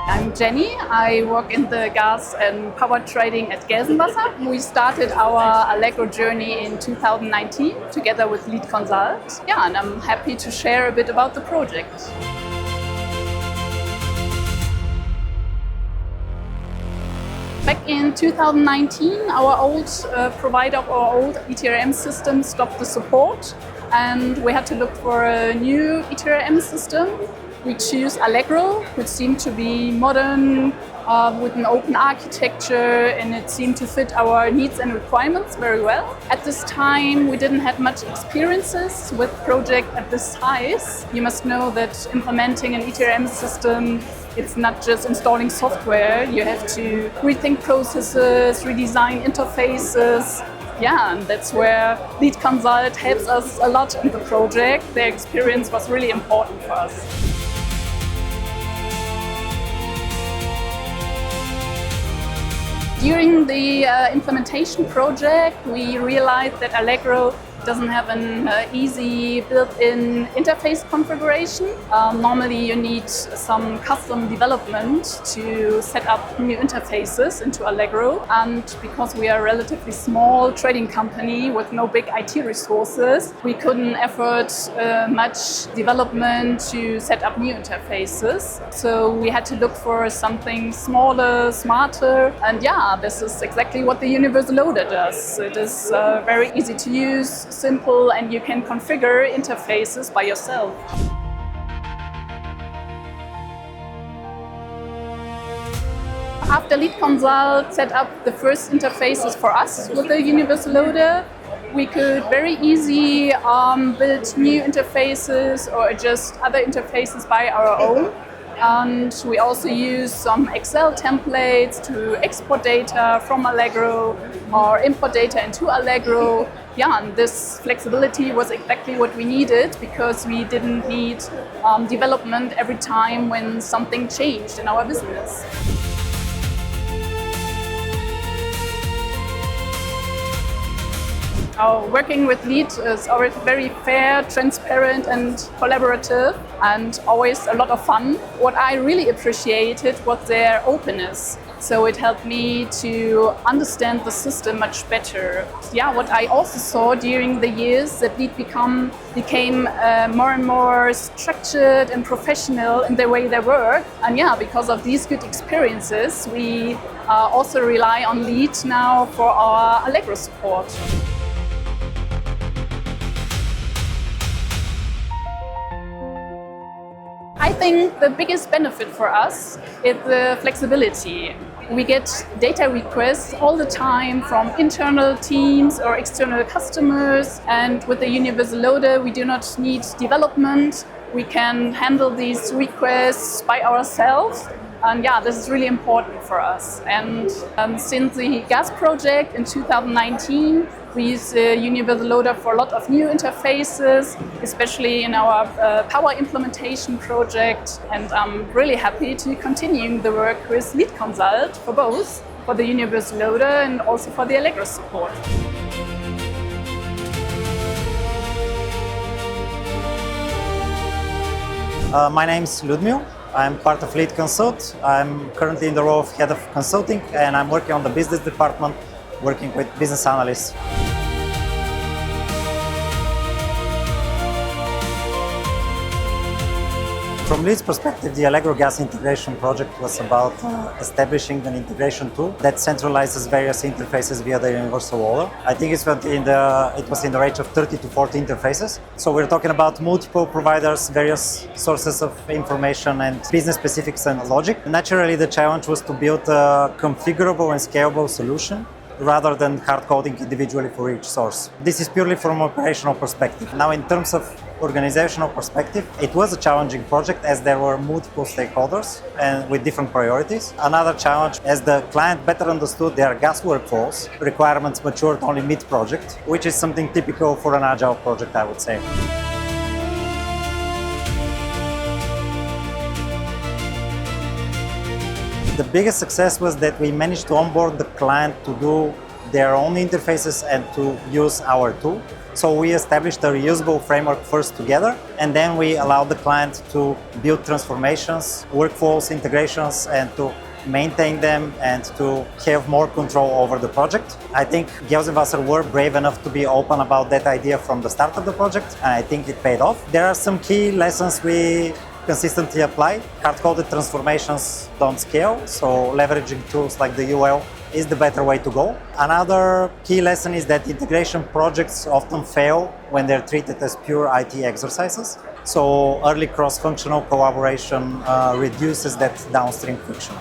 I'm Jenny. I work in the gas and power trading at GELSENWASSER. We started our Allegro journey in 2019 together with Lead Consult. Yeah, and I'm happy to share a bit about the project. Back in 2019, our old provider of our old ETRM system stopped the support, and we had to look for a new ETRM system. We choose Allegro, which seemed to be modern, with an open architecture, and it seemed to fit our needs and requirements very well. At this time, we didn't have much experiences with project at this size. You must know that implementing an ETRM system, it's not just installing software. You have to rethink processes, redesign interfaces. Yeah, and that's where Lead Consult helps us a lot in the project. Their experience was really important for us. During the implementation project, we realized that Allegro doesn't have an easy built-in interface configuration. Normally you need some custom development to set up new interfaces into Allegro. And because we are a relatively small trading company with no big IT resources, we couldn't afford much development to set up new interfaces. So we had to look for something smaller, smarter. And yeah, this is exactly what the Universal Loader does. It is very easy to use, simple, and you can configure interfaces by yourself. After Lead Consult set up the first interfaces for us with the Universal Loader, we could very easy build new interfaces or adjust other interfaces by our own. And we also use some Excel templates to export data from Allegro or import data into Allegro. Yeah, and this flexibility was exactly what we needed because we didn't need development every time when something changed in our business. Working with Lead is always very fair, transparent and collaborative, and always a lot of fun. What I really appreciated was their openness. So it helped me to understand the system much better. Yeah, what I also saw during the years that Lead became more and more structured and professional in the way they work. And yeah, because of these good experiences, we also rely on Lead now for our Allegro support. I think the biggest benefit for us is the flexibility. We get data requests all the time from internal teams or external customers, and with the Universal Loader we do not need development. We can handle these requests by ourselves. And yeah, this is really important for us. And since the gas project in 2019, we use the Universal Loader for a lot of new interfaces, especially in our power implementation project. And I'm really happy to continue the work with Lead Consult for both, for the Universal Loader and also for the Allegro support. My name is Ludmil. I'm part of Lead Consult. I'm currently in the role of Head of Consulting, and I'm working on the business department, working with business analysts. From Lead's perspective, the Allegro gas integration project was about establishing an integration tool that centralizes various interfaces via the Universal Loader. I think it was in the range of 30 to 40 interfaces. So we're talking about multiple providers, various sources of information and business specifics and logic. Naturally, the challenge was to build a configurable and scalable solution rather than hard coding individually for each source. This is purely from an operational perspective. Now, in terms of organizational perspective, it was a challenging project as there were multiple stakeholders and with different priorities. Another challenge, as the client better understood their gas workflows, requirements matured only mid-project, which is something typical for an agile project, I would say. The biggest success was that we managed to onboard the client to do their own interfaces and to use our tool. So we established a reusable framework first together, and then we allowed the client to build transformations, workflows, integrations, and to maintain them and to have more control over the project. I think GELSENWASSER were brave enough to be open about that idea from the start of the project, and I think it paid off. There are some key lessons we consistently apply. Hard-coded transformations don't scale, so leveraging tools like the UL is the better way to go. Another key lesson is that integration projects often fail when they're treated as pure IT exercises. So early cross-functional collaboration reduces that downstream friction.